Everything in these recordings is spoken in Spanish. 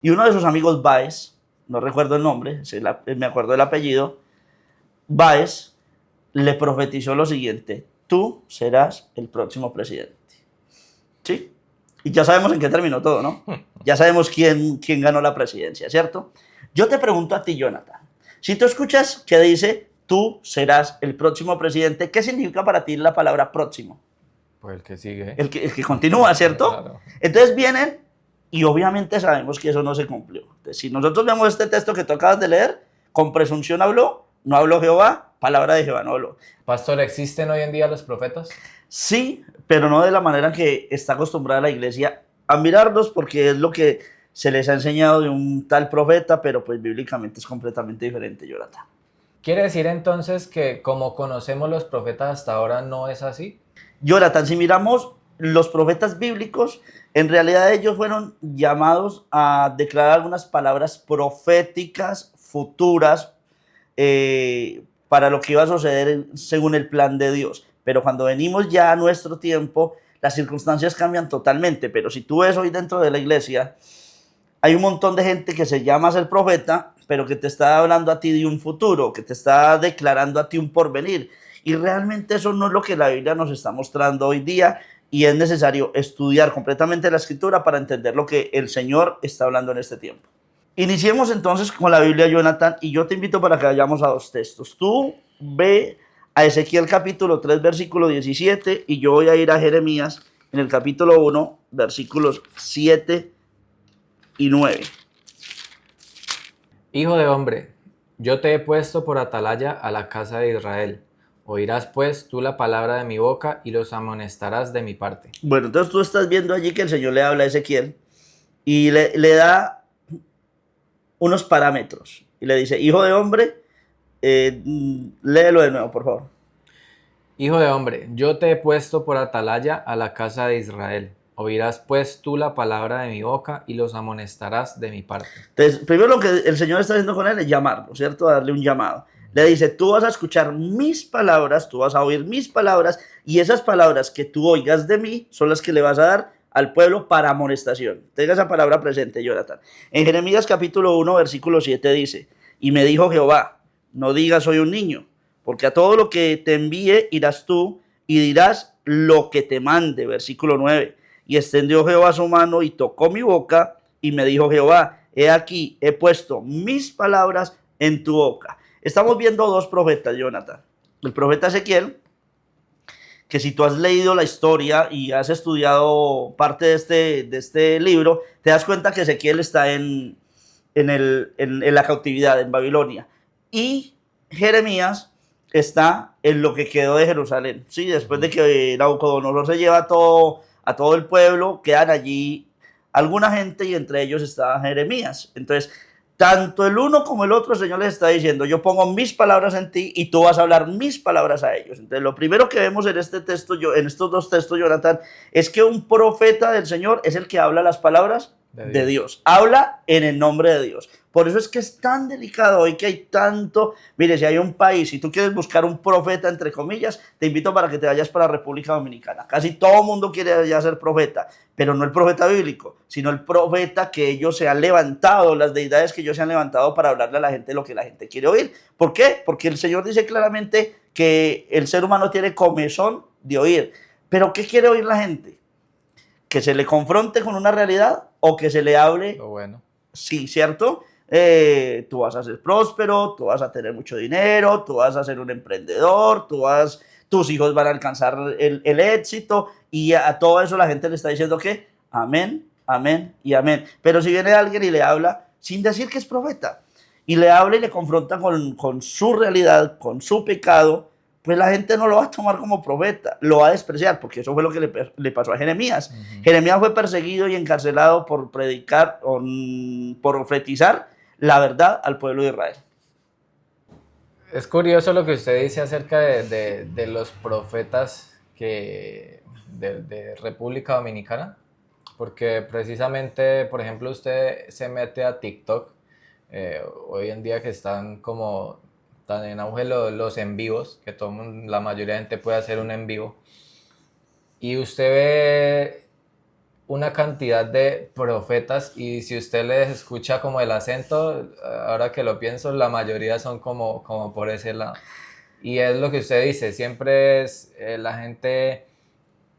Y uno de sus amigos, Báez, no recuerdo el nombre, me acuerdo del apellido, Báez le profetizó lo siguiente: tú serás el próximo presidente. ¿Sí? Y ya sabemos en qué terminó todo, ¿no? Ya sabemos quién ganó la presidencia, ¿cierto? Yo te pregunto a ti, Jonathan, si tú escuchas que dice tú serás el próximo presidente, ¿qué significa para ti la palabra próximo? Pues el que sigue. El que continúa, ¿cierto? Claro. Entonces vienen y obviamente sabemos que eso no se cumplió. Entonces, si nosotros vemos este texto que tú acabas de leer, con presunción habló, no habló Jehová, palabra de Jehová no habló. Pastor, ¿existen hoy en día los profetas? Sí, pero no de la manera que está acostumbrada la iglesia a mirarlos, porque es lo que se les ha enseñado de un tal profeta, pero pues bíblicamente es completamente diferente, Jonathan. ¿Quiere decir entonces que como conocemos los profetas hasta ahora no es así? Jonathan, si miramos los profetas bíblicos, en realidad ellos fueron llamados a declarar algunas palabras proféticas futuras para lo que iba a suceder según el plan de Dios. Pero cuando venimos ya a nuestro tiempo, las circunstancias cambian totalmente. Pero si tú ves hoy dentro de la iglesia, hay un montón de gente que se llama ser profeta, pero que te está hablando a ti de un futuro, que te está declarando a ti un porvenir. Y realmente eso no es lo que la Biblia nos está mostrando hoy día, y es necesario estudiar completamente la escritura para entender lo que el Señor está hablando en este tiempo. Iniciemos entonces con la Biblia, Jonathan, y yo te invito para que vayamos a dos textos. Tú ve a Ezequiel capítulo 3, versículo 17, y yo voy a ir a Jeremías en el capítulo 1, versículos 7 y 9. Hijo de hombre, yo te he puesto por atalaya a la casa de Israel. Oirás pues tú la palabra de mi boca y los amonestarás de mi parte. Bueno, entonces tú estás viendo allí que el Señor le habla a Ezequiel y le da unos parámetros. Y le dice: hijo de hombre, léelo de nuevo, por favor. Hijo de hombre, yo te he puesto por atalaya a la casa de Israel. Oirás pues tú la palabra de mi boca y los amonestarás de mi parte. Entonces, primero lo que el Señor está haciendo con él es llamarlo, ¿cierto? Darle un llamado. Le dice: tú vas a escuchar mis palabras, tú vas a oír mis palabras, y esas palabras que tú oigas de mí son las que le vas a dar al pueblo para amonestación. Tenga esa palabra presente, Jonathan. En Jeremías capítulo 1, versículo 7 dice: y me dijo Jehová, no digas soy un niño, porque a todo lo que te envíe irás tú y dirás lo que te mande. Versículo 9: y extendió Jehová su mano y tocó mi boca, y me dijo Jehová: he aquí, he puesto mis palabras en tu boca. Estamos viendo dos profetas, Jonathan. El profeta Ezequiel, que si tú has leído la historia y has estudiado parte de este libro, te das cuenta que Ezequiel está en la cautividad en Babilonia. Y Jeremías está en lo que quedó de Jerusalén. ¿Sí? Después de que Nabucodonosor se lleva a todo el pueblo, quedan allí alguna gente, y entre ellos está Jeremías. Entonces, tanto el uno como el otro, el Señor les está diciendo: yo pongo mis palabras en ti y tú vas a hablar mis palabras a ellos. Entonces, lo primero que vemos en este texto, en estos dos textos, Jonathan, es que un profeta del Señor es el que habla las palabras de Dios. Habla en el nombre de Dios. Por eso es que es tan delicado hoy, que hay tanto. Mire, si hay un país, si tú quieres buscar un profeta, entre comillas, te invito para que te vayas para República Dominicana. Casi todo el mundo quiere ya ser profeta, pero no el profeta bíblico, sino el profeta que ellos se han levantado, las deidades que ellos se han levantado para hablarle a la gente lo que la gente quiere oír. ¿Por qué? Porque el Señor dice claramente que el ser humano tiene comezón de oír. ¿Pero qué quiere oír la gente? ¿Que se le confronte con una realidad o que se le hable? Lo bueno. Sí, ¿cierto? Tú vas a ser próspero, tú vas a tener mucho dinero, tú vas a ser un emprendedor, tus hijos van a alcanzar el éxito, y a todo eso la gente le está diciendo que amén, amén y amén. Pero si viene alguien y le habla sin decir que es profeta, y le habla y le confronta con su realidad, con su pecado, pues la gente no lo va a tomar como profeta, lo va a despreciar, porque eso fue lo que le pasó a Jeremías. Jeremías fue perseguido y encarcelado por predicar, por profetizar la verdad al pueblo de Israel. Es curioso lo que usted dice acerca de los profetas de República Dominicana, porque precisamente, por ejemplo, usted se mete a TikTok, hoy en día que están como tan en auge los en vivos, que la mayoría de gente puede hacer un en vivo, y usted ve una cantidad de profetas y si usted les escucha como el acento, ahora que lo pienso, la mayoría son como por ese lado. Y es lo que usted dice, siempre es la gente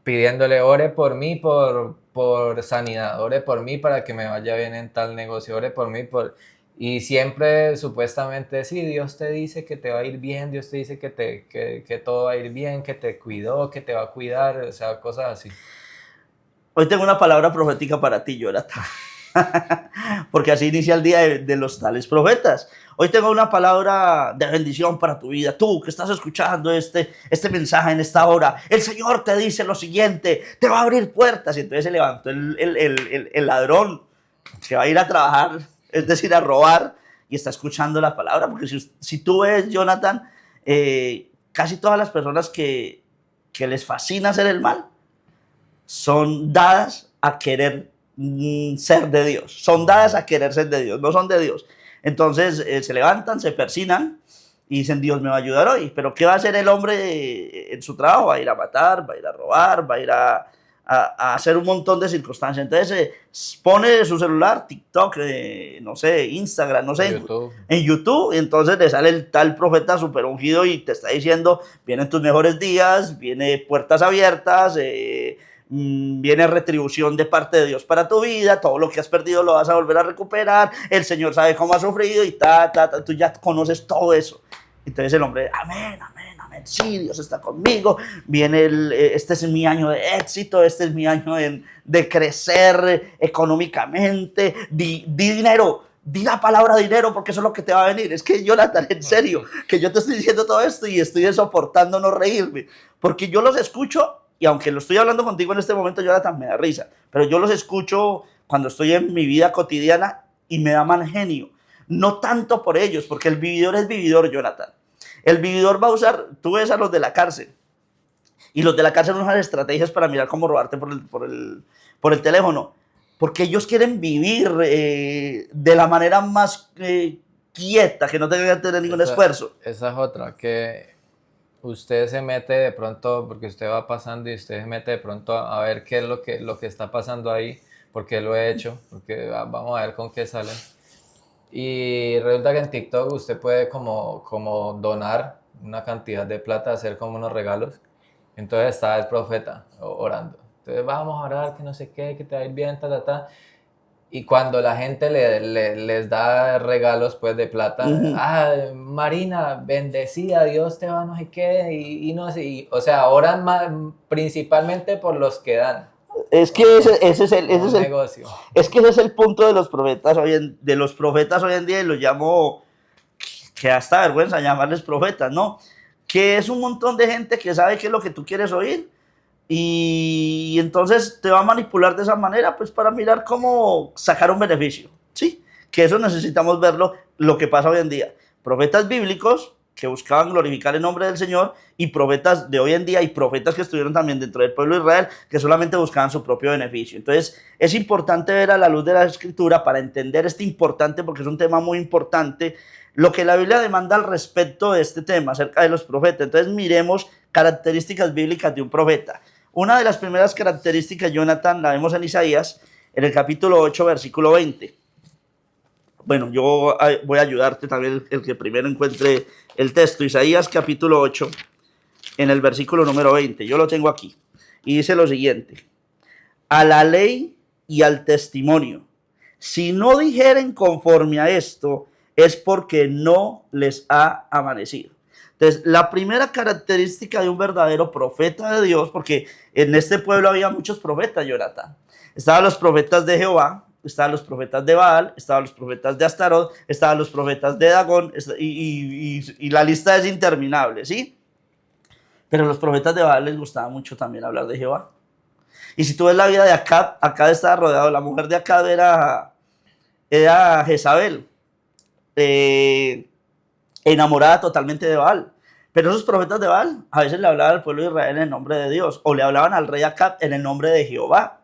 pidiéndole, ore por mí, por sanidad, ore por mí para que me vaya bien en tal negocio, ore por mí, y siempre supuestamente, sí, Dios te dice que te va a ir bien, Dios te dice que todo va a ir bien, que te cuidó, que te va a cuidar, o sea, cosas así. Hoy tengo una palabra profética para ti, Jonathan. Porque así inicia el día de los tales profetas. Hoy tengo una palabra de bendición para tu vida. Tú que estás escuchando este mensaje en esta hora, el Señor te dice lo siguiente, te va a abrir puertas. Y entonces se levantó el ladrón que va a ir a trabajar, es decir, a robar, y está escuchando la palabra. Porque si tú ves, Jonathan, casi todas las personas que les fascina hacer el mal, son dadas a querer ser de Dios, son dadas a querer ser de Dios, no son de Dios. Entonces se levantan, se persignan y dicen, Dios me va a ayudar hoy. Pero ¿qué va a hacer el hombre en su trabajo? Va a ir a matar, va a ir a robar, va a ir a hacer un montón de circunstancias. Entonces pone su celular, TikTok, no sé, Instagram, no sé, en YouTube, y entonces le sale el tal profeta super ungido y te está diciendo, vienen tus mejores días, viene puertas abiertas, viene retribución de parte de Dios para tu vida, todo lo que has perdido lo vas a volver a recuperar, el Señor sabe cómo has sufrido y tú ya conoces todo eso. Entonces el hombre, amén, amén, amén, sí, Dios está conmigo, viene este es mi año de éxito, este es mi año de crecer económicamente, di dinero, di la palabra dinero porque eso es lo que te va a venir. Es que Jonathan, en serio, que yo te estoy diciendo todo esto y estoy soportando no reírme, porque yo los escucho. Y aunque lo estoy hablando contigo en este momento, Jonathan, me da risa. Pero yo los escucho cuando estoy en mi vida cotidiana y me da mal genio. No tanto por ellos, porque el vividor es vividor, Jonathan. El vividor va a usar, tú ves a los de la cárcel. Y los de la cárcel usan estrategias para mirar cómo robarte por el teléfono. Porque ellos quieren vivir de la manera más quieta, que no tengan que tener ningún esfuerzo. Esa es otra, que usted se mete de pronto, porque usted va pasando y usted se mete de pronto a ver qué es lo que está pasando ahí, porque lo he hecho, porque vamos a ver con qué sale. Y resulta que en TikTok usted puede como donar una cantidad de plata, hacer como unos regalos. Entonces está el profeta orando. Entonces vamos a orar, que no sé qué, que te va a ir bien, Y cuando la gente les da regalos pues de plata, Marina, bendecida, Dios te va no sé qué, y no sé, o sea, oran principalmente por los que dan. Es que ese es el negocio. Es que ese es el punto de los profetas hoy en día, y lo llamo, que hasta vergüenza llamarles profetas, ¿no? Que es un montón de gente que sabe qué es lo que tú quieres oír, y entonces te va a manipular de esa manera, pues para mirar cómo sacar un beneficio, ¿sí? Que eso necesitamos verlo, lo que pasa hoy en día. Profetas bíblicos que buscaban glorificar el nombre del Señor, y profetas de hoy en día, y profetas que estuvieron también dentro del pueblo de Israel, que solamente buscaban su propio beneficio. Entonces es importante ver a la luz de la Escritura para entender importante, porque es un tema muy importante, lo que la Biblia demanda al respecto de este tema, acerca de los profetas. Entonces miremos características bíblicas de un profeta. Una de las primeras características, Jonathan, la vemos en Isaías, en el capítulo 8, versículo 20. Bueno, yo voy a ayudarte también, el que primero encuentre el texto. Isaías capítulo 8, en el versículo número 20. Yo lo tengo aquí. Y dice lo siguiente: a la ley y al testimonio, si no dijeren conforme a esto, es porque no les ha amanecido. Entonces, la primera característica de un verdadero profeta de Dios, porque en este pueblo había muchos profetas, Jonathan. Estaban los profetas de Jehová, estaban los profetas de Baal, estaban los profetas de Astarot, estaban los profetas de Dagón, y la lista es interminable, ¿sí? Pero a los profetas de Baal les gustaba mucho también hablar de Jehová. Y si tú ves la vida de Acab, Acab estaba rodeado, la mujer de Acab era Jezabel, enamorada totalmente de Baal. Pero esos profetas de Baal a veces le hablaban al pueblo de Israel en el nombre de Dios, o le hablaban al rey Acab en el nombre de Jehová.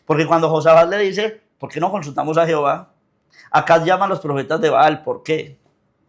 Porque cuando Josafat le dice, ¿por qué no consultamos a Jehová? Acab llama a los profetas de Baal, ¿por qué?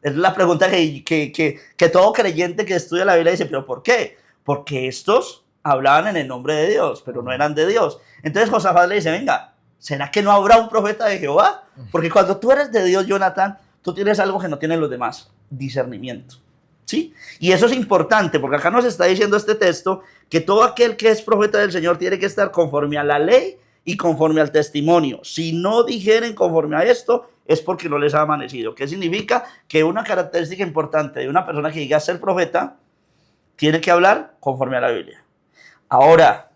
Es la pregunta que todo creyente que estudia la Biblia dice, ¿pero por qué? Porque estos hablaban en el nombre de Dios, pero no eran de Dios. Entonces Josafat le dice, venga, ¿será que no habrá un profeta de Jehová? Porque cuando tú eres de Dios, Jonathan, tú tienes algo que no tienen los demás, discernimiento. ¿Sí? Y eso es importante, porque acá nos está diciendo este texto que todo aquel que es profeta del Señor tiene que estar conforme a la ley y conforme al testimonio. Si no dijeren conforme a esto, es porque no les ha amanecido. ¿Qué significa? Que una característica importante de una persona que diga ser profeta tiene que hablar conforme a la Biblia. Ahora,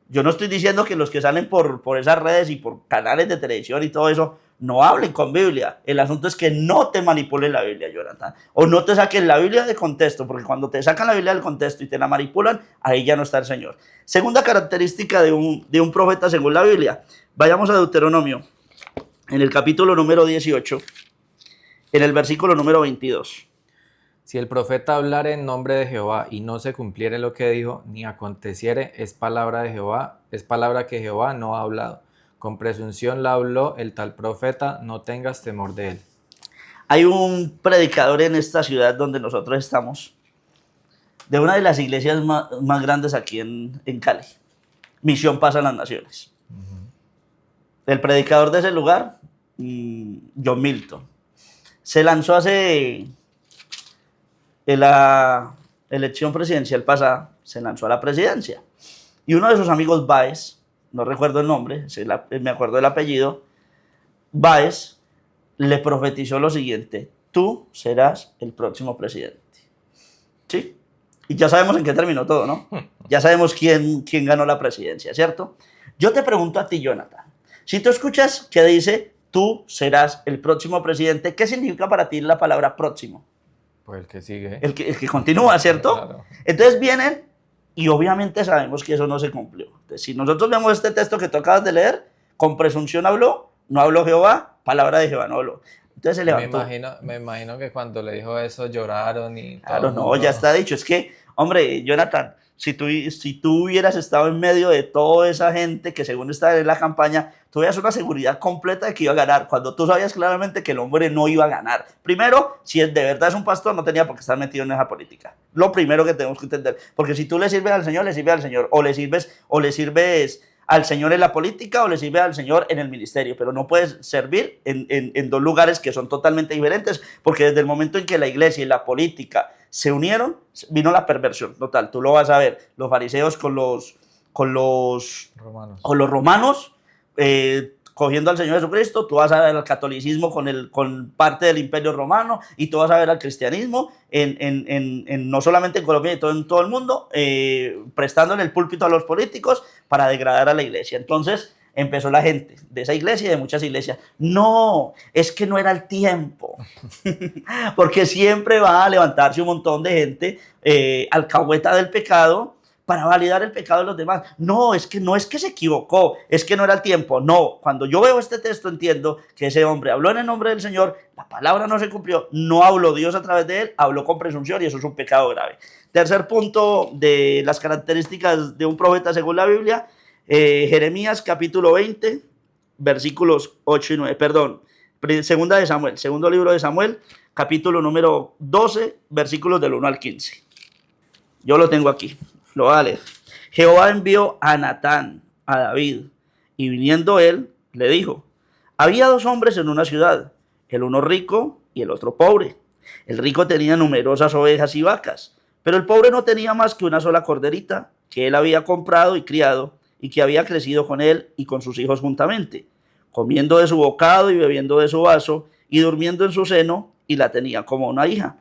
yo no estoy diciendo que los que salen por esas redes y por canales de televisión y todo eso no hablen con Biblia. El asunto es que no te manipulen la Biblia, Jonathan. O no te saquen la Biblia de contexto, porque cuando te sacan la Biblia del contexto y te la manipulan, ahí ya no está el Señor. Segunda característica de un profeta según la Biblia. Vayamos a Deuteronomio, en el capítulo número 18, en el versículo número 22. Si el profeta hablara en nombre de Jehová y no se cumpliere lo que dijo, ni aconteciere, es palabra de Jehová, es palabra que Jehová no ha hablado. Con presunción la habló el tal profeta, no tengas temor de él. Hay un predicador en esta ciudad donde nosotros estamos, de una de las iglesias más grandes aquí en Cali, Misión Paz a las Naciones. El predicador de ese lugar, John Milton, se lanzó hace en la elección presidencial pasada, se lanzó a la presidencia. Y uno de sus amigos, Báez, no recuerdo el nombre, me acuerdo del apellido, Báez, le profetizó lo siguiente: tú serás el próximo presidente. ¿Sí? Y ya sabemos en qué terminó todo, ¿no? Ya sabemos quién ganó la presidencia, ¿cierto? Yo te pregunto a ti, Jonathan, si tú escuchas que dice, tú serás el próximo presidente, ¿qué significa para ti la palabra próximo? Pues el que sigue. El que continúa, ¿cierto? Claro. Entonces vienen y obviamente sabemos que eso no se cumplió. Entonces, si nosotros vemos este texto que tú acabas de leer, con presunción habló, no habló Jehová, palabra de Jehová no habló. Entonces se levantó. Me imagino que cuando le dijo eso lloraron y todo. Claro, no, ya está dicho. Es que, hombre, Jonathan, si tú hubieras estado en medio de toda esa gente que según estaba en la campaña, tú veías una seguridad completa de que iba a ganar, cuando tú sabías claramente que el hombre no iba a ganar. Primero, si de verdad es un pastor, no tenía por qué estar metido en esa política. Lo primero que tenemos que entender. Porque si tú le sirves al Señor, le sirves al Señor. O le sirves al Señor en la política o le sirve al Señor en el ministerio, pero no puedes servir en dos lugares que son totalmente diferentes, porque desde el momento en que la iglesia y la política se unieron, vino la perversión total. Tú lo vas a ver, los fariseos con los romanos, cogiendo al Señor Jesucristo, tú vas a ver al catolicismo con parte del imperio romano, y tú vas a ver al cristianismo no solamente en Colombia, sino en todo el mundo, prestándole el púlpito a los políticos para degradar a la iglesia. Entonces empezó la gente de esa iglesia y de muchas iglesias. No, es que no era el tiempo, porque siempre va a levantarse un montón de gente alcahueta del pecado para validar el pecado de los demás. No es que se equivocó, es que no era el tiempo. No, cuando yo veo este texto entiendo que ese hombre habló en el nombre del Señor, la palabra no se cumplió, no habló Dios a través de él, habló con presunción y eso es un pecado grave. Tercer punto de las características de un profeta según la Biblia, Jeremías capítulo 20, versículos 8 y 9, perdón, segundo libro de Samuel, capítulo número 12, versículos del 1 al 15. Yo lo tengo aquí. Lo voy a leer. Jehová envió a Natán, a David, y viniendo él, le dijo: había dos hombres en una ciudad, el uno rico y el otro pobre. El rico tenía numerosas ovejas y vacas, pero el pobre no tenía más que una sola corderita, que él había comprado y criado, y que había crecido con él y con sus hijos juntamente, comiendo de su bocado y bebiendo de su vaso, y durmiendo en su seno, y la tenía como una hija.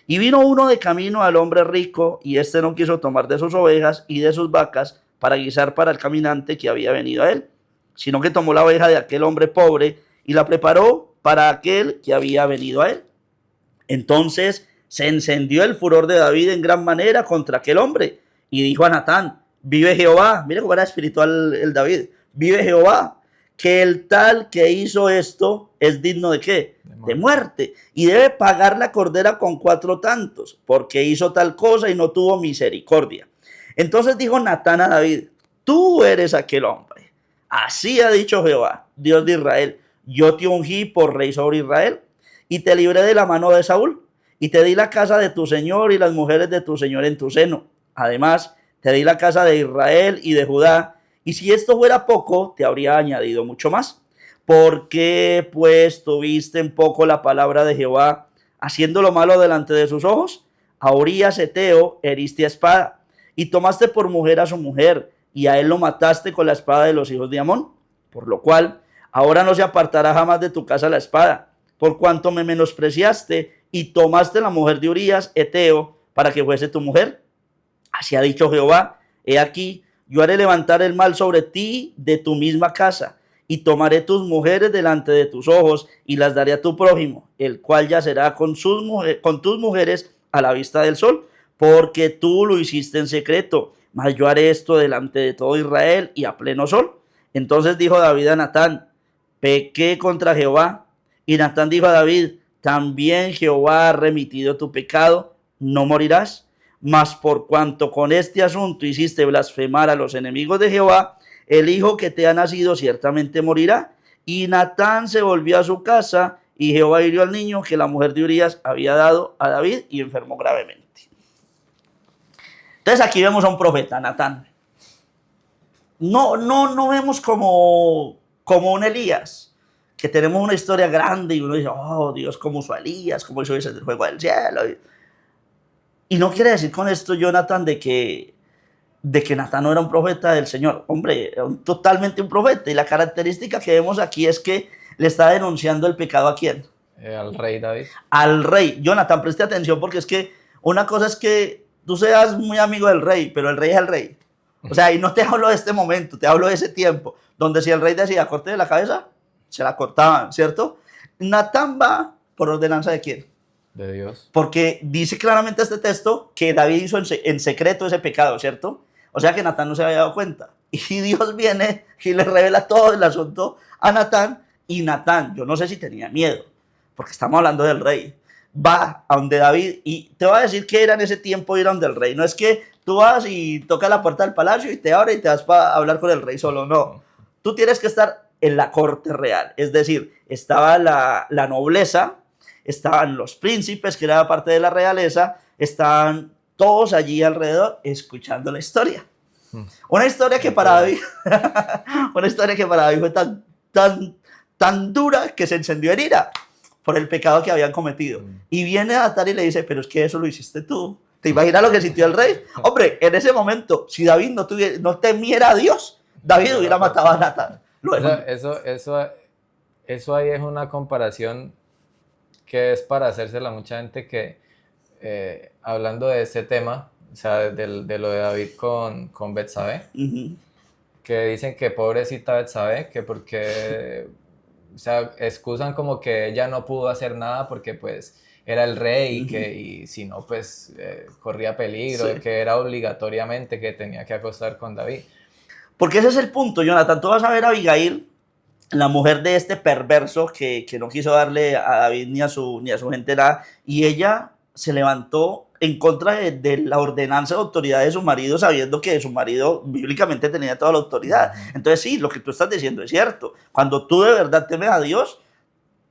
Y vino uno de camino al hombre rico, y éste no quiso tomar de sus ovejas y de sus vacas para guisar para el caminante que había venido a él, sino que tomó la oveja de aquel hombre pobre y la preparó para aquel que había venido a él. Entonces se encendió el furor de David en gran manera contra aquel hombre, y dijo a Natán: vive Jehová, mire cómo era espiritual el David, vive Jehová, que el tal que hizo esto es digno ¿de qué? De muerte, y debe pagar la cordera con 4 tantos, porque hizo tal cosa y no tuvo misericordia. Entonces dijo Natán a David: tú eres aquel hombre. Así ha dicho Jehová, Dios de Israel: yo te ungí por rey sobre Israel, y te libré de la mano de Saúl, y te di la casa de tu señor y las mujeres de tu señor en tu seno. Además, te di la casa de Israel y de Judá, y si esto fuera poco, te habría añadido mucho más. ¿Por qué pues tuviste en poco la palabra de Jehová, haciendo lo malo delante de sus ojos? A Urías Eteo heriste a espada, y tomaste por mujer a su mujer, y a él lo mataste con la espada de los hijos de Amón. Por lo cual, ahora no se apartará jamás de tu casa la espada, por cuanto me menospreciaste, y tomaste la mujer de Urías Eteo, para que fuese tu mujer. Así ha dicho Jehová, he aquí, yo haré levantar el mal sobre ti de tu misma casa, y tomaré tus mujeres delante de tus ojos, y las daré a tu prójimo, el cual yacerá con tus mujeres a la vista del sol, porque tú lo hiciste en secreto, mas yo haré esto delante de todo Israel y a pleno sol. Entonces dijo David a Natán, pequé contra Jehová. Y Natán dijo a David, también Jehová ha remitido tu pecado, no morirás. Mas por cuanto con este asunto hiciste blasfemar a los enemigos de Jehová, el hijo que te ha nacido ciertamente morirá. Y Natán se volvió a su casa, y Jehová hirió al niño que la mujer de Urías había dado a David, y enfermó gravemente. Entonces aquí vemos a un profeta, Natán. No vemos como un Elías, que tenemos una historia grande y uno dice, oh Dios, cómo usó a Elías, cómo hizo ese fuego del cielo. Y no quiere decir con esto, Jonathan, de que Natán no era un profeta del Señor. Hombre, era totalmente un profeta. Y la característica que vemos aquí es que le está denunciando el pecado ¿a quién? Al rey David. Al rey. Jonathan, preste atención, porque es que una cosa es que tú seas muy amigo del rey, pero el rey es el rey. O sea, y no te hablo de este momento, te hablo de ese tiempo, donde si el rey decía corte de la cabeza, se la cortaban, ¿cierto? Natán va por ordenanza ¿de quién? De Dios. Porque dice claramente este texto que David hizo en secreto ese pecado, ¿cierto? O sea que Natán no se había dado cuenta. Y Dios viene y le revela todo el asunto a Natán. Y Natán, yo no sé si tenía miedo, porque estamos hablando del rey, va a donde David y te va a decir que era en ese tiempo ir a donde el rey. No es que tú vas y tocas la puerta del palacio y te abre y te vas para hablar con el rey solo, no. Tú tienes que estar en la corte real, es decir, estaba la nobleza, estaban los príncipes, que era parte de la realeza, estaban todos allí alrededor escuchando la historia. Una historia que para David, una historia que para David fue tan dura que se encendió en ira por el pecado que habían cometido. Y viene Natán y le dice, pero es que eso lo hiciste tú. ¿Te imaginas lo que sintió el rey? Hombre, en ese momento, si David no temiera a Dios, David hubiera matado a Natán. Eso ahí es una comparación que es para hacérsela a mucha gente que, hablando de ese tema, o sea, de lo de David con Betsabé, que dicen que pobrecita Betsabé, que porque, o sea, excusan como que ella no pudo hacer nada porque pues era el rey y si no pues corría peligro, sí, que era obligatoriamente que tenía que acostar con David. Porque ese es el punto, Jonathan. Tú vas a ver a Abigail, la mujer de este perverso que no quiso darle a David ni a su gente nada, y ella se levantó en contra de la ordenanza de autoridad de su marido, sabiendo que su marido bíblicamente tenía toda la autoridad. Entonces sí, lo que tú estás diciendo es cierto. Cuando tú de verdad temes a Dios,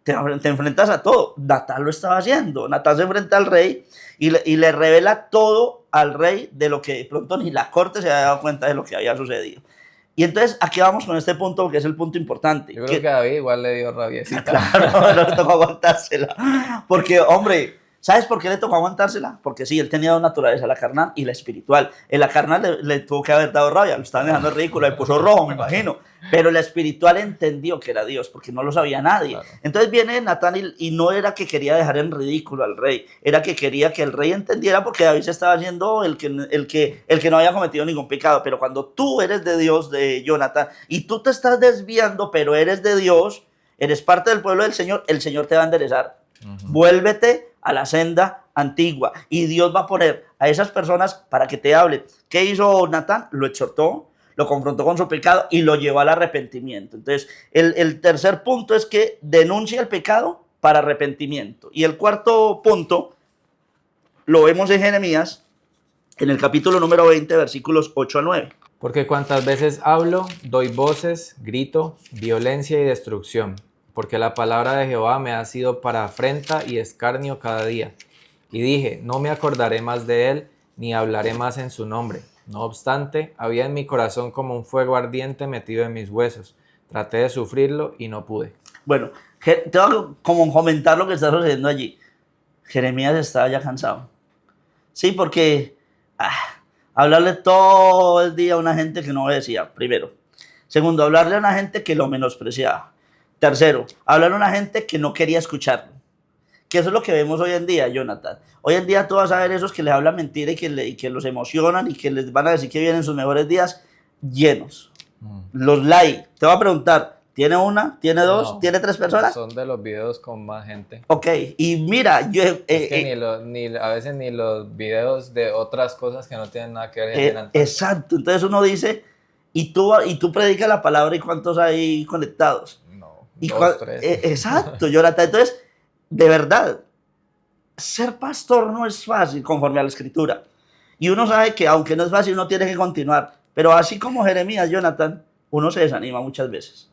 te enfrentas a todo. Natán lo estaba haciendo. Natán se enfrenta al rey y le revela todo al rey de lo que de pronto ni la corte se había dado cuenta de lo que había sucedido. Y entonces aquí vamos con este punto, porque es el punto importante. Yo creo que a David igual le dio rabiecita. Claro, no le tocó aguantársela. Porque, hombre, ¿sabes por qué le tocó aguantársela? Porque sí, él tenía dos naturalezas, la carnal y la espiritual. En la carnal le tuvo que haber dado rabia, lo estaban dejando ridículo, le puso rojo, me imagino. Pero la espiritual entendió que era Dios, porque no lo sabía nadie. Claro. Entonces viene Natán y no era que quería dejar en ridículo al rey, era que quería que el rey entendiera, porque David se estaba haciendo el que no había cometido ningún pecado. Pero cuando tú eres de Dios, de Jonathan, y tú te estás desviando, pero eres de Dios, eres parte del pueblo del Señor, el Señor te va a enderezar. Vuélvete a la senda antigua y Dios va a poner a esas personas para que te hablen. ¿Qué hizo Natán? Lo exhortó, lo confrontó con su pecado y lo llevó al arrepentimiento. Entonces, el tercer punto es que denuncia el pecado para arrepentimiento. Y el cuarto punto lo vemos en Jeremías, en el capítulo número 20, versículos 8 a 9. Porque cuantas veces hablo, doy voces, grito, violencia y destrucción. Porque la palabra de Jehová me ha sido para afrenta y escarnio cada día. Y dije, no me acordaré más de él, ni hablaré más en su nombre. No obstante, había en mi corazón como un fuego ardiente metido en mis huesos. Traté de sufrirlo y no pude. Bueno, te voy a como comentar lo que está sucediendo allí. Jeremías estaba ya cansado. Sí, porque hablarle todo el día a una gente que no obedecía, primero. Segundo, hablarle a una gente que lo menospreciaba. Tercero, hablarle a una gente que no quería escucharlo. Que eso es lo que vemos hoy en día, Jonathan. Hoy en día tú vas a ver esos que les hablan mentira y que los emocionan y que les van a decir que vienen sus mejores días llenos. Los like. Te voy a preguntar, ¿tiene una? ¿Tiene dos? No, ¿Tiene tres personas? son de los videos con más gente. Ok, y mira, yo... Es que a veces ni los videos de otras cosas que no tienen nada que ver generan tanto. exacto, entonces uno dice, y tú predicas la palabra y cuántos hay conectados. No, Y dos, tres. exacto, Jonathan. Entonces, de verdad, ser pastor no es fácil conforme a la escritura. Y uno sabe que aunque no es fácil, uno tiene que continuar. Pero así como Jeremías, Jonathan, uno se desanima muchas veces.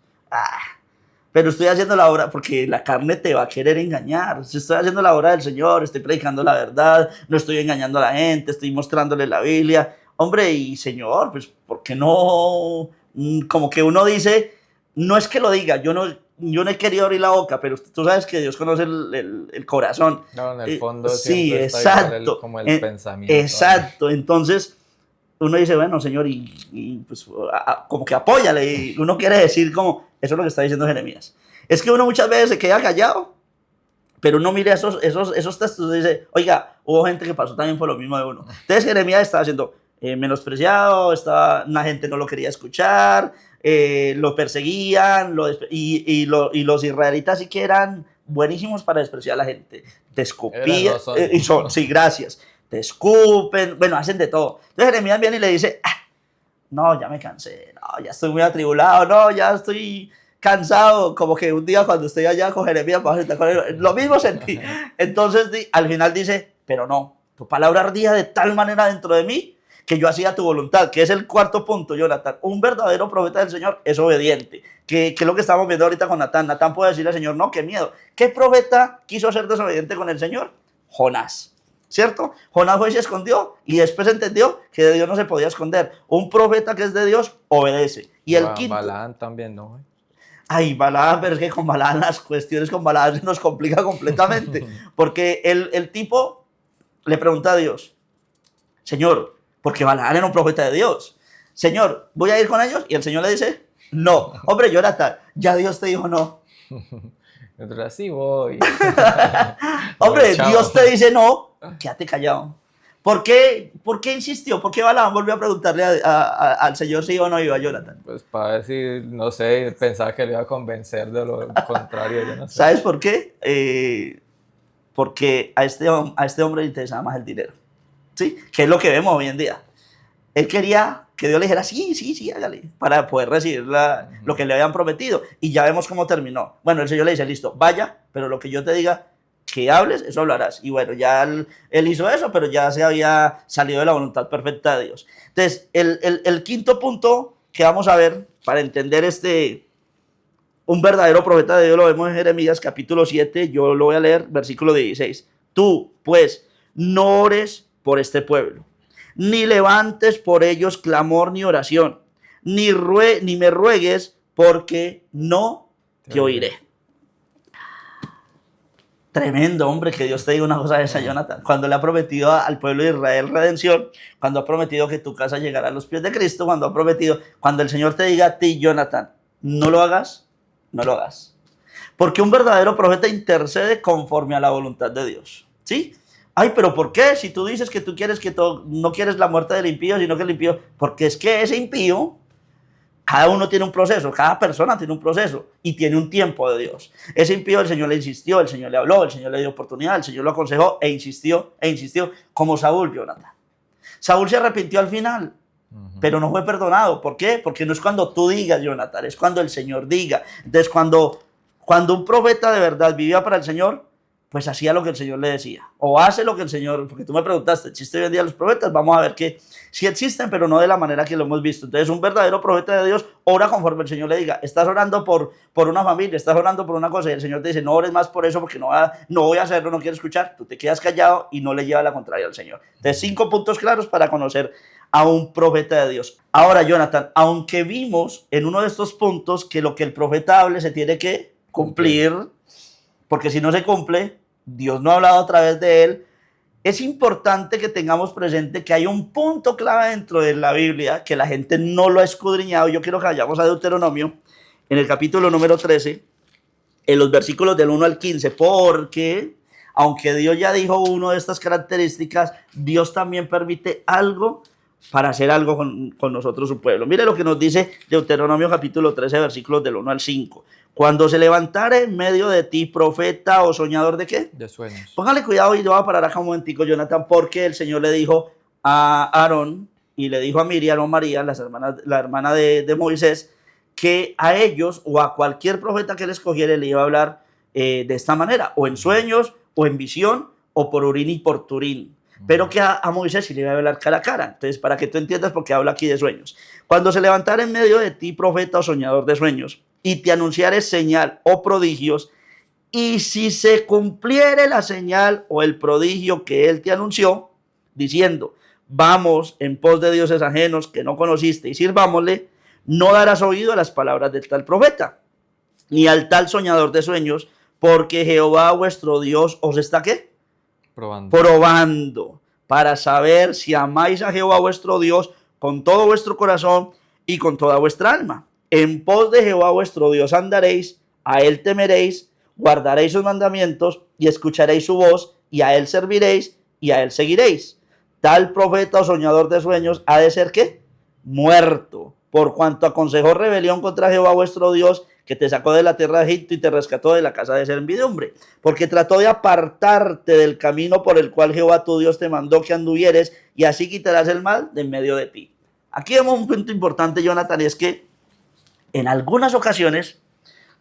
Pero estoy haciendo la obra porque la carne te va a querer engañar. Si estoy haciendo la obra del Señor, estoy predicando la verdad, no estoy engañando a la gente, estoy mostrándole la Biblia. Hombre, y Señor, pues, ¿por qué no? Como que uno dice, no es que lo diga, yo no he querido abrir la boca, pero tú sabes que Dios conoce el corazón. No, en el fondo sí, siempre está exacto. como el pensamiento. Exacto, entonces uno dice, bueno, Señor, y pues como que apóyale, y uno quiere decir como, eso es lo que está diciendo Jeremías. Es que uno muchas veces se queda callado, pero uno mira esos textos y dice, oiga, hubo gente que pasó también por lo mismo de uno. Entonces Jeremías estaba siendo menospreciado, la gente no lo quería escuchar, lo perseguían, y los israelitas sí que eran buenísimos para despreciar a la gente. Te escupían, sí, gracias. Te escupen, bueno, hacen de todo. Entonces Jeremías viene y le dice, no, ya me cansé, no, ya estoy muy atribulado, no, ya estoy cansado, como que un día cuando estoy allá con Jeremías, lo mismo sentí. Entonces al final dice, pero no, tu palabra ardía de tal manera dentro de mí que yo hacía tu voluntad, que es el cuarto punto, Jonathan. Un verdadero profeta del Señor es obediente, que es lo que estamos viendo ahorita con Natán. Natán puede decirle al Señor, no, qué miedo. ¿Qué profeta quiso ser desobediente con el Señor? Jonás, ¿cierto? Jonás fue y se escondió y después entendió que de Dios no se podía esconder. Un profeta que es de Dios obedece. Y el quinto... Balaam también, ¿no? Ay, Balaam, pero es que con Balaam las cuestiones con Balaam se nos complica completamente, porque el tipo le pregunta a Dios, Señor, porque Balaam era un profeta de Dios, Señor, ¿voy a ir con ellos? Y el Señor le dice, no. Hombre, Jonathan, ya Dios te dijo no. Entonces sí voy. Hombre, Dios te dice no, quédate callado. ¿Por qué insistió? ¿Por qué Balaam volvió a preguntarle al Señor si iba o no iba, Jonathan? Pues para ver si, no sé, pensaba que le iba a convencer de lo contrario, yo no sé. ¿Sabes por qué? Porque a este hombre le interesaba más el dinero, ¿sí? Que es lo que vemos hoy en día. Él quería que Dios le dijera, sí, hágale, para poder recibir lo que le habían prometido. Y ya vemos cómo terminó. Bueno, el Señor le dice, listo, vaya, pero lo que yo te diga que hables, eso hablarás. Y bueno, ya él hizo eso, pero ya se había salido de la voluntad perfecta de Dios. Entonces, el quinto punto que vamos a ver para entender un verdadero profeta de Dios, lo vemos en Jeremías capítulo 7, yo lo voy a leer, versículo 16. Tú, pues, no ores por este pueblo, ni levantes por ellos clamor ni oración, ni me ruegues, porque no te oiré. Tremendo, hombre, que Dios te diga una cosa de esa, Jonathan. Cuando le ha prometido al pueblo de Israel redención, cuando ha prometido que tu casa llegará a los pies de Cristo, cuando el Señor te diga a ti, Jonathan, no lo hagas, no lo hagas. Porque un verdadero profeta intercede conforme a la voluntad de Dios, ¿sí? Ay, pero ¿por qué? Si tú dices que tú quieres no quieres la muerte del impío, sino que el impío, porque es que ese impío, cada uno tiene un proceso, cada persona tiene un proceso y tiene un tiempo de Dios. Ese impío, el Señor le insistió, el Señor le habló, el Señor le dio oportunidad, el Señor lo aconsejó e insistió, como Saúl, Jonathan. Saúl se arrepintió al final, pero no fue perdonado. ¿Por qué? Porque no es cuando tú digas, Jonathan, es cuando el Señor diga. Entonces, cuando un profeta de verdad vivía para el Señor, pues hacía lo que el Señor le decía, o hace lo que el Señor, porque tú me preguntaste, ¿existen hoy en día los profetas? Vamos a ver que sí existen, pero no de la manera que lo hemos visto. Entonces, un verdadero profeta de Dios ora conforme el Señor le diga. Estás orando por una familia, estás orando por una cosa, y el Señor te dice, no ores más por eso, porque no voy a hacerlo, no quiero escuchar. Tú te quedas callado y no le llevas la contraria al Señor. Entonces, 5 puntos claros para conocer a un profeta de Dios. Ahora, Jonathan, aunque vimos en uno de estos puntos que lo que el profeta hable se tiene que cumplir, porque si no se cumple, Dios no ha hablado a través de él, es importante que tengamos presente que hay un punto clave dentro de la Biblia que la gente no lo ha escudriñado. Yo quiero que vayamos a Deuteronomio, en el capítulo número 13, en los versículos del 1 al 15, porque aunque Dios ya dijo una de estas características, Dios también permite algo para hacer algo con nosotros, su pueblo. Mire lo que nos dice Deuteronomio capítulo 13, versículos del 1 al 5. Cuando se levantare en medio de ti profeta o soñador de ¿qué? De sueños. Póngale cuidado y yo voy a parar acá un momentico, Jonathan, porque el Señor le dijo a Aarón y le dijo a Miriam o María, la hermana de Moisés, que a ellos o a cualquier profeta que le escogiera le iba a hablar de esta manera, o en sueños, o en visión, o por Urín y por Turín. Pero que a Moisés sí le iba a hablar cara a cara. Entonces, para que tú entiendas, porque habla aquí de sueños. Cuando se levantara en medio de ti profeta o soñador de sueños, y te anunciare señal o prodigios, y si se cumpliere la señal o el prodigio que él te anunció, diciendo, vamos en pos de dioses ajenos que no conociste y sirvámosle, no darás oído a las palabras del tal profeta, ni al tal soñador de sueños, porque Jehová vuestro Dios os está ¿qué? Probando para saber si amáis a Jehová vuestro Dios con todo vuestro corazón y con toda vuestra alma. En pos de Jehová vuestro Dios andaréis, a él temeréis, guardaréis sus mandamientos y escucharéis su voz, y a él serviréis y a él seguiréis. Tal profeta o soñador de sueños ha de ser ¿qué? Muerto, por cuanto aconsejó rebelión contra Jehová vuestro Dios, que te sacó de la tierra de Egipto y te rescató de la casa de servidumbre, porque trató de apartarte del camino por el cual Jehová tu Dios te mandó que anduvieres, y así quitarás el mal de en medio de ti. Aquí vemos un punto importante, Jonathan, y es que en algunas ocasiones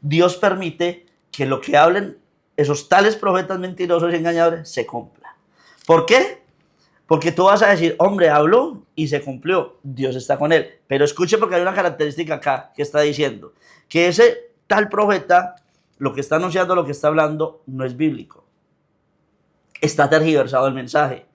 Dios permite que lo que hablen esos tales profetas mentirosos y engañadores se cumpla. ¿Por qué? Porque tú vas a decir, hombre, habló y se cumplió, Dios está con él. Pero escuche, porque hay una característica acá que está diciendo, que ese tal profeta, lo que está anunciando, lo que está hablando, no es bíblico. Está tergiversado el mensaje,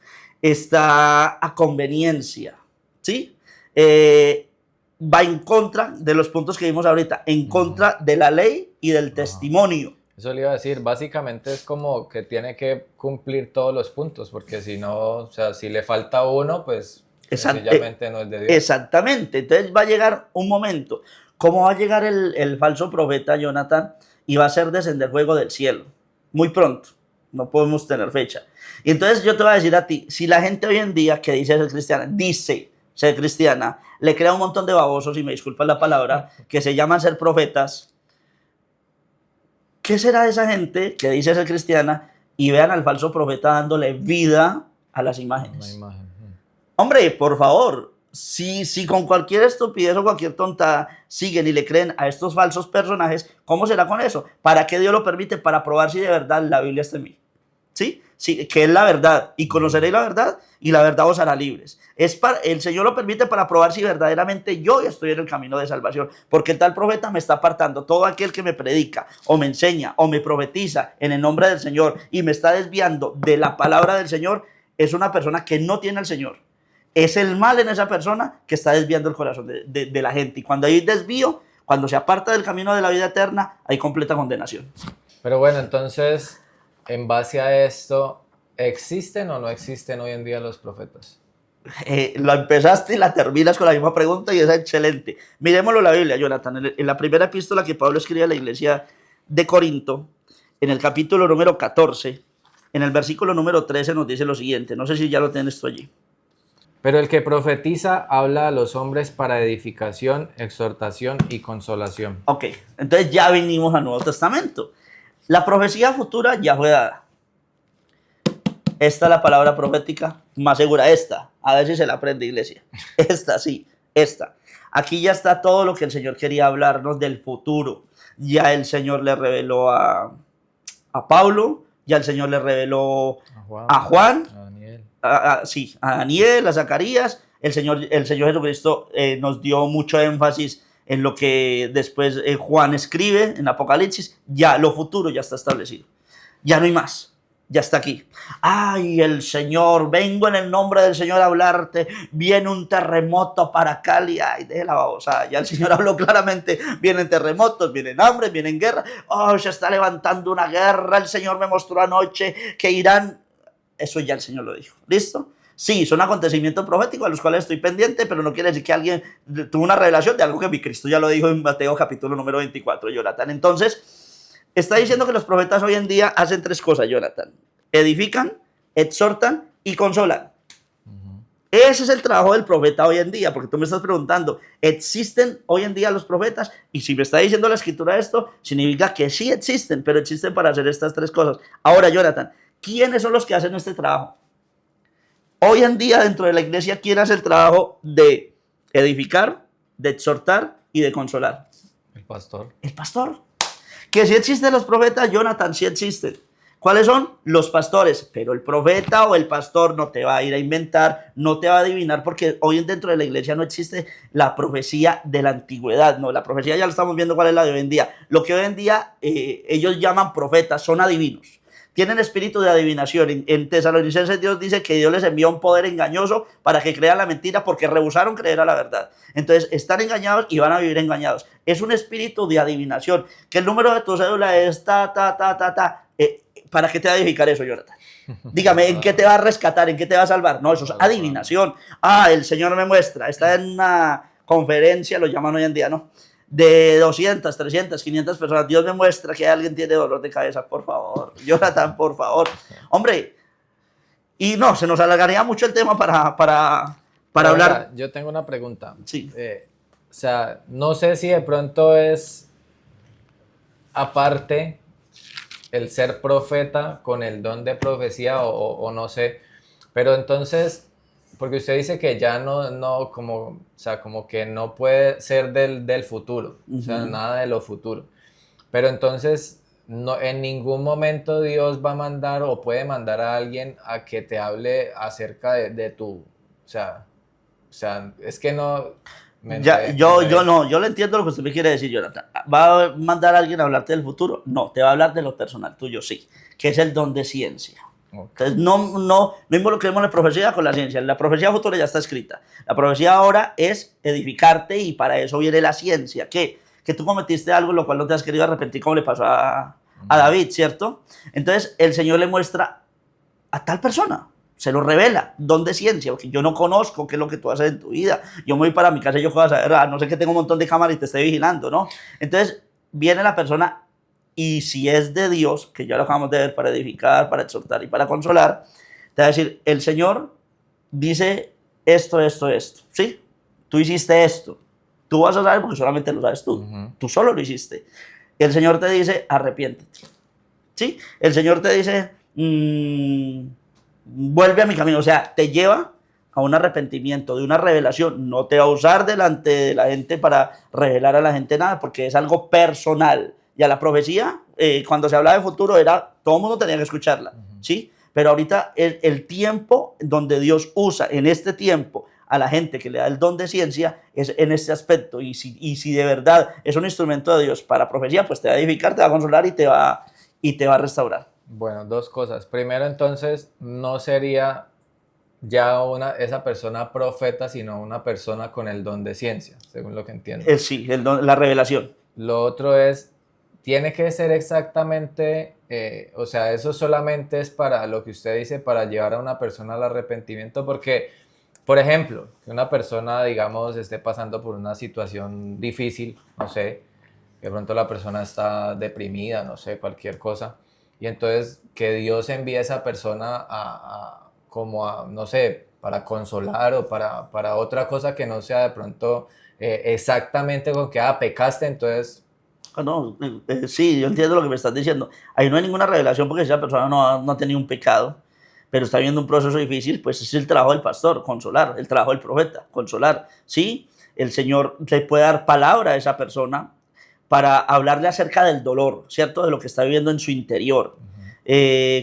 está a conveniencia, ¿sí? Va en contra de los puntos que vimos ahorita, en contra de la ley y del testimonio. Eso le iba a decir, básicamente es como que tiene que cumplir todos los puntos, porque si no, o sea, si le falta uno, pues sencillamente no es de Dios. Exactamente, entonces va a llegar un momento, ¿cómo va a llegar el falso profeta Jonathan? Y va a hacer descender fuego del cielo, muy pronto, no podemos tener fecha. Y entonces yo te voy a decir a ti, si la gente hoy en día que dice ser cristiana, le crea un montón de babosos, y me disculpan la palabra, que se llaman ser profetas, ¿qué será de esa gente que dice ser cristiana y vean al falso profeta dándole vida a las imágenes? Hombre, por favor, si con cualquier estupidez o cualquier tontada siguen y le creen a estos falsos personajes, ¿cómo será con eso? ¿Para qué Dios lo permite? Para probar si de verdad la Biblia está en mí. ¿Sí? Sí, que es la verdad, y conoceréis la verdad, y la verdad os hará libres. El Señor lo permite para probar si verdaderamente yo estoy en el camino de salvación, porque tal profeta me está apartando. Todo aquel que me predica, o me enseña, o me profetiza en el nombre del Señor, y me está desviando de la palabra del Señor, es una persona que no tiene al Señor. Es el mal en esa persona que está desviando el corazón de la gente, y cuando hay desvío, cuando se aparta del camino de la vida eterna, hay completa condenación. Pero bueno, entonces, en base a esto, ¿existen o no existen hoy en día los profetas? Lo empezaste y la terminas con la misma pregunta, y es excelente. Miremoslo en la Biblia, Jonathan. En la primera epístola que Pablo escribe a la iglesia de Corinto, en el capítulo número 14, en el versículo número 13 nos dice lo siguiente. No sé si ya lo tienes tú allí. Pero el que profetiza habla a los hombres para edificación, exhortación y consolación. Ok, entonces ya vinimos al Nuevo Testamento. La profecía futura ya fue dada. Esta es la palabra profética más segura, esta. A ver si se la aprende, iglesia. Esta, sí, esta. Aquí ya está todo lo que el Señor quería hablarnos del futuro. Ya el Señor le reveló a Pablo, ya el Señor le reveló a Juan, a Daniel, a Zacarías. El Señor Jesucristo nos dio mucho énfasis en lo que después Juan escribe en Apocalipsis. Ya lo futuro ya está establecido. Ya no hay más. ya está aquí. Ay, el Señor, vengo en el nombre del Señor a hablarte. Viene un terremoto para Cali. Ay, deje la babosa. Ya el Señor habló claramente. Vienen terremotos, vienen hambre, vienen guerra. Oh, se está levantando una guerra. El Señor me mostró anoche que Irán. Eso ya el Señor lo dijo. ¿Listo? Sí, son acontecimientos proféticos a los cuales estoy pendiente, pero no quiere decir que alguien tuvo una revelación de algo que mi Cristo ya lo dijo en Mateo capítulo número 24, Jonathan. Entonces, está diciendo que los profetas hoy en día hacen tres cosas, Jonathan. Edifican, exhortan y consolan. Ese es el trabajo del profeta hoy en día, porque tú me estás preguntando, ¿existen hoy en día los profetas? Y si me está diciendo la escritura esto, significa que sí existen, pero existen para hacer estas tres cosas. Ahora, Jonathan, ¿quiénes son los que hacen este trabajo? Hoy en día dentro de la iglesia, ¿quién hace el trabajo de edificar, de exhortar y de consolar? El pastor. El pastor. Que si existen los profetas, Jonathan, sí existen. ¿Cuáles son? Los pastores. Pero el profeta o el pastor no te va a ir a inventar, no te va a adivinar, porque hoy dentro de la iglesia no existe la profecía de la antigüedad. No, la profecía ya lo estamos viendo cuál es la de hoy en día. Lo que hoy en día ellos llaman profetas son adivinos. Tienen espíritu de adivinación. En Tesalonicenses Dios dice que Dios les envía un poder engañoso para que crean la mentira porque rehusaron creer a la verdad. Entonces están engañados y van a vivir engañados. Es un espíritu de adivinación. Que el número de tu cédula es ta. ¿Para qué te va a edificar eso, Jonathan? Dígame, ¿en qué te va a rescatar? ¿En qué te va a salvar? No, eso es adivinación. Ah, el Señor me muestra. Está en una conferencia, lo llaman hoy en día, ¿no? De 200, 300, 500 personas. Dios me muestra que alguien tiene dolor de cabeza, por favor. Jonathan, por favor. Hombre, y no, se nos alargaría mucho el tema para hablar. Yo tengo una pregunta. Sí. O sea, no sé si de pronto es aparte el ser profeta con el don de profecía o no sé, pero entonces, porque usted dice que ya no como, o sea, como que no puede ser del futuro, o sea, nada de lo futuro, pero entonces no, en ningún momento Dios va a mandar o puede mandar a alguien a que te hable acerca de tu, o sea, es que no... Yo le entiendo lo que usted me quiere decir, Jonathan. ¿Va a mandar a alguien a hablarte del futuro? No, te va a hablar de lo personal tuyo, sí, que es el don de ciencia. Okay. Entonces, no involucremos la profecía con la ciencia. La profecía futura ya está escrita. La profecía ahora es edificarte y para eso viene la ciencia. Que tú cometiste algo en lo cual no te has querido arrepentir, como le pasó a David, ¿cierto? Entonces, el Señor le muestra a tal persona. Se lo revela, don de ciencia, porque yo no conozco qué es lo que tú haces en tu vida. Yo me voy para mi casa y yo puedo saber, no sé que tengo un montón de cámaras y te estoy vigilando, ¿no? Entonces, viene la persona y si es de Dios, que ya lo acabamos de ver, para edificar, para exhortar y para consolar, te va a decir, el Señor dice esto, ¿sí? Tú hiciste esto. Tú vas a saber porque solamente lo sabes tú. Tú solo lo hiciste. El Señor te dice, arrepiéntete. ¿Sí? El Señor te dice... vuelve a mi camino, o sea, te lleva a un arrepentimiento, de una revelación. No te va a usar delante de la gente para revelar a la gente nada, porque es algo personal. Y a la profecía, cuando se hablaba de futuro, todo el mundo tenía que escucharla, ¿sí? Pero ahorita el tiempo donde Dios usa, en este tiempo, a la gente que le da el don de ciencia, es en este aspecto. Y si de verdad es un instrumento de Dios para profecía, pues te va a edificar, te va a consolar y te va a restaurar. Bueno, dos cosas. Primero, entonces, no sería ya esa persona profeta, sino una persona con el don de ciencia, según lo que entiendo. Sí, la revelación. Lo otro es, tiene que ser exactamente, o sea, eso solamente es para lo que usted dice, para llevar a una persona al arrepentimiento, porque, por ejemplo, que una persona, digamos, esté pasando por una situación difícil, no sé, de pronto la persona está deprimida, no sé, cualquier cosa. Y entonces que Dios envíe a esa persona no sé, para consolar o para otra cosa que no sea de pronto exactamente con que pecaste, entonces... No, sí, yo entiendo lo que me estás diciendo. Ahí no hay ninguna revelación porque esa persona no ha tenido un pecado, pero está viviendo un proceso difícil, pues es el trabajo del pastor, consolar, el trabajo del profeta, consolar. Sí, el Señor le puede dar palabra a esa persona para hablarle acerca del dolor, ¿cierto? De lo que está viviendo en su interior,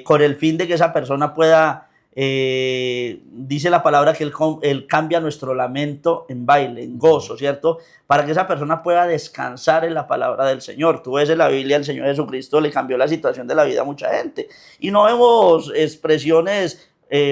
con el fin de que esa persona pueda Dice la palabra que él cambia nuestro lamento en baile, en gozo, ¿cierto? Para que esa persona pueda descansar en la palabra del Señor. Tú ves en la Biblia, el Señor Jesucristo le cambió la situación de la vida a mucha gente. Y no vemos expresiones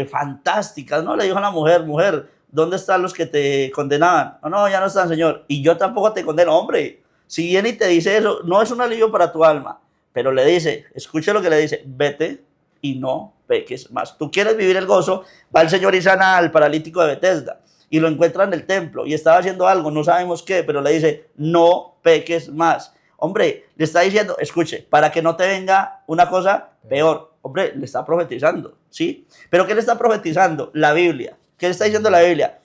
fantásticas, ¿no? Le dijo a la mujer, mujer, ¿dónde están los que te condenaban? No, no, ya no están, Señor. Y yo tampoco te condeno, hombre. Si viene y te dice eso, no es un alivio para tu alma, pero le dice, escucha lo que le dice, vete y no peques más. Tú quieres vivir el gozo, va el Señor y sana al paralítico de Betesda y lo encuentra en el templo y estaba haciendo algo, no sabemos qué, pero le dice, no peques más. Hombre, le está diciendo, escuche, para que no te venga una cosa peor. Hombre, le está profetizando, ¿sí? ¿Pero qué le está profetizando? La Biblia. ¿Qué le está diciendo la Biblia?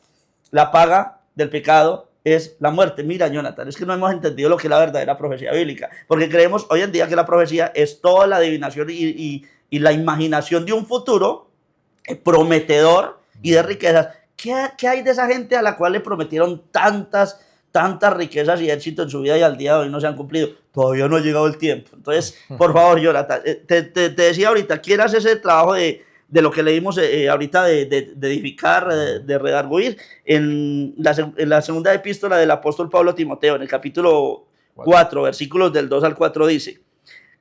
La paga del pecado es la muerte. Mira, Jonathan, es que no hemos entendido lo que es la verdadera profecía bíblica, porque creemos hoy en día que la profecía es toda la adivinación y la imaginación de un futuro prometedor y de riquezas. ¿Qué hay de esa gente a la cual le prometieron tantas riquezas y éxito en su vida y al día de hoy no se han cumplido? Todavía no ha llegado el tiempo. Entonces, por favor, Jonathan, te decía ahorita, quieras ese trabajo de lo que leímos ahorita de edificar, de redarguir, en la segunda epístola del apóstol Pablo a Timoteo, en el capítulo 4, versículos del 2 al 4, dice,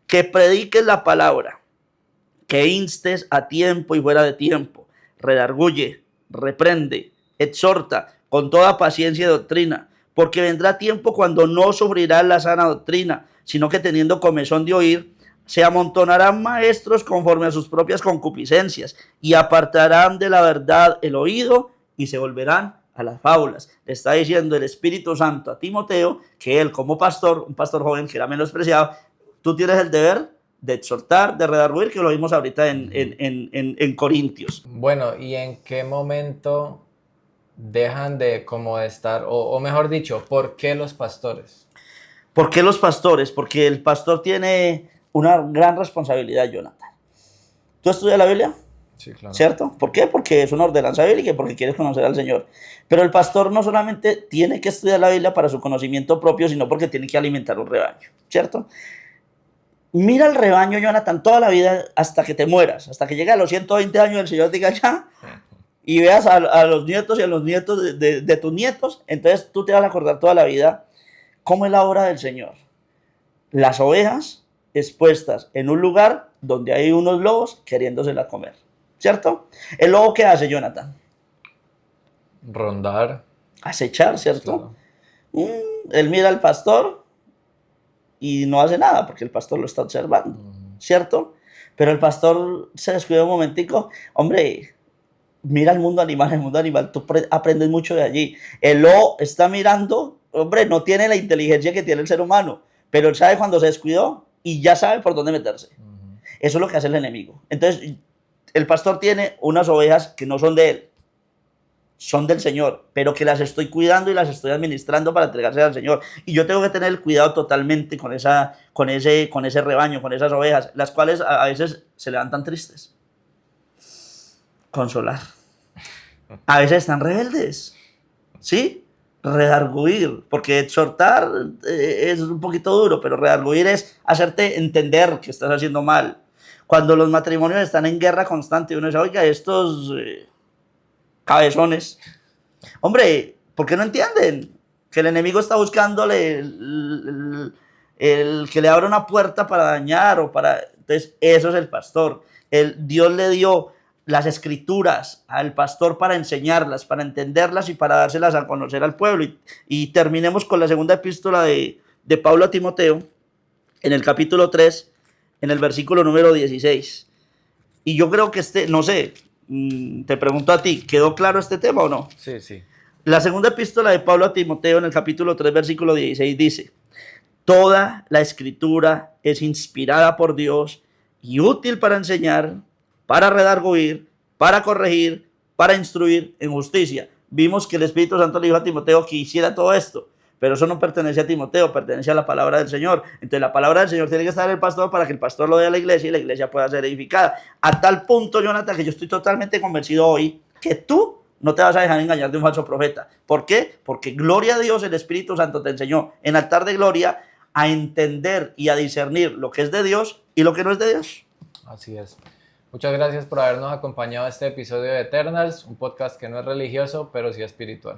que prediques la palabra, que instes a tiempo y fuera de tiempo, redarguye, reprende, exhorta con toda paciencia y doctrina, porque vendrá tiempo cuando no sufrirás la sana doctrina, sino que teniendo comezón de oír, se amontonarán maestros conforme a sus propias concupiscencias y apartarán de la verdad el oído y se volverán a las fábulas. Le está diciendo el Espíritu Santo a Timoteo que él como pastor, un pastor joven que era menospreciado, tú tienes el deber de exhortar, de redarguir, que lo vimos ahorita en Corintios. Bueno, ¿y en qué momento dejan de como de estar, o mejor dicho, por qué los pastores? ¿Por qué los pastores? Porque el pastor tiene una gran responsabilidad, Jonathan. ¿Tú estudias la Biblia? Sí, claro. ¿Cierto? ¿Por qué? Porque es una ordenanza bíblica y porque quieres conocer al Señor. Pero el pastor no solamente tiene que estudiar la Biblia para su conocimiento propio, sino porque tiene que alimentar un rebaño, ¿cierto? Mira el rebaño, Jonathan, toda la vida hasta que te mueras, hasta que llegue a los 120 años el Señor diga ya, y veas a los nietos y a los nietos de tus nietos, entonces tú te vas a acordar toda la vida cómo es la obra del Señor. Las ovejas expuestas en un lugar donde hay unos lobos queriéndoselas comer, ¿cierto? ¿El lobo qué hace, Jonathan? Rondar. Acechar, ¿cierto? Claro. Él mira al pastor y no hace nada porque el pastor lo está observando, ¿cierto? Pero el pastor se descuida un momentico. Hombre, mira el mundo animal, tú aprendes mucho de allí. El lobo está mirando, hombre, no tiene la inteligencia que tiene el ser humano, pero él sabe cuando se descuidó y ya sabe por dónde meterse. Eso es lo que hace el enemigo. Entonces, el pastor tiene unas ovejas que no son de él, son del Señor, pero que las estoy cuidando y las estoy administrando para entregarse al Señor. Y yo tengo que tener el cuidado totalmente con ese rebaño, con esas ovejas, las cuales a veces se levantan tristes. Consolar. A veces están rebeldes, ¿sí? Redarguir, porque exhortar es un poquito duro, pero redarguir es hacerte entender que estás haciendo mal. Cuando los matrimonios están en guerra constante, uno dice, oiga, estos cabezones, hombre, ¿por qué no entienden? Que el enemigo está buscándole el que le abra una puerta para dañar o para... Entonces, eso es el pastor. Dios le dio las escrituras al pastor para enseñarlas, para entenderlas y para dárselas a conocer al pueblo. Y terminemos con la segunda epístola de Pablo a Timoteo, en el capítulo 3, en el versículo número 16. Y yo creo que no sé, te pregunto a ti, ¿quedó claro este tema o no? Sí, sí. La segunda epístola de Pablo a Timoteo, en el capítulo 3, versículo 16, dice, toda la escritura es inspirada por Dios y útil para enseñar, para redarguir, para corregir, para instruir en justicia. Vimos que el Espíritu Santo le dijo a Timoteo que hiciera todo esto, pero eso no pertenece a Timoteo, pertenece a la palabra del Señor. Entonces la palabra del Señor tiene que estar en el pastor para que el pastor lo dé a la iglesia y la iglesia pueda ser edificada. A tal punto, Jonathan, que yo estoy totalmente convencido hoy que tú no te vas a dejar engañar de un falso profeta. ¿Por qué? Porque gloria a Dios, el Espíritu Santo te enseñó en altar de gloria a entender y a discernir lo que es de Dios y lo que no es de Dios. Así es. Muchas gracias por habernos acompañado a este episodio de Eternals, un podcast que no es religioso, pero sí espiritual.